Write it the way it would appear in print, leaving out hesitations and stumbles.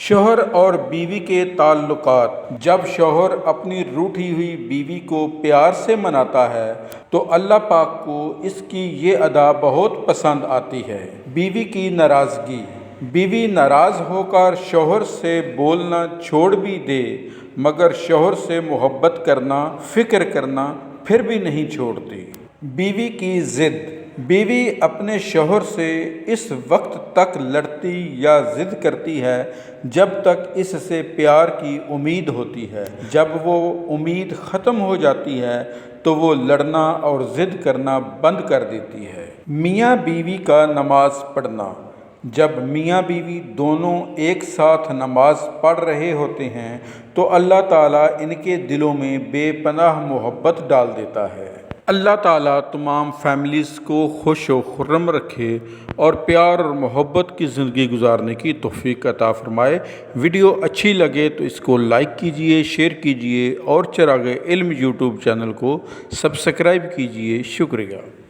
شوہر اور بیوی کے تعلقات۔ جب شوہر اپنی روٹھی ہوئی بیوی کو پیار سے مناتا ہے تو اللہ پاک کو اس کی یہ ادا بہت پسند آتی ہے۔ بیوی کی ناراضگی۔ بیوی ناراض ہو کر شوہر سے بولنا چھوڑ بھی دے مگر شوہر سے محبت کرنا، فکر کرنا پھر بھی نہیں چھوڑتی۔ بیوی کی ضد۔ بیوی اپنے شوہر سے اس وقت تک لڑتی یا ضد کرتی ہے جب تک اس سے پیار کی امید ہوتی ہے۔ جب وہ امید ختم ہو جاتی ہے تو وہ لڑنا اور ضد کرنا بند کر دیتی ہے۔ میاں بیوی کا نماز پڑھنا۔ جب میاں بیوی دونوں ایک ساتھ نماز پڑھ رہے ہوتے ہیں تو اللہ تعالیٰ ان کے دلوں میں بے پناہ محبت ڈال دیتا ہے۔ اللہ تعالیٰ تمام فیملیز کو خوش و خرم رکھے اور پیار اور محبت کی زندگی گزارنے کی توفیق عطا فرمائے۔ ویڈیو اچھی لگے تو اس کو لائک کیجئے، شیئر کیجئے اور چراغ علم یوٹیوب چینل کو سبسکرائب کیجئے۔ شکریہ۔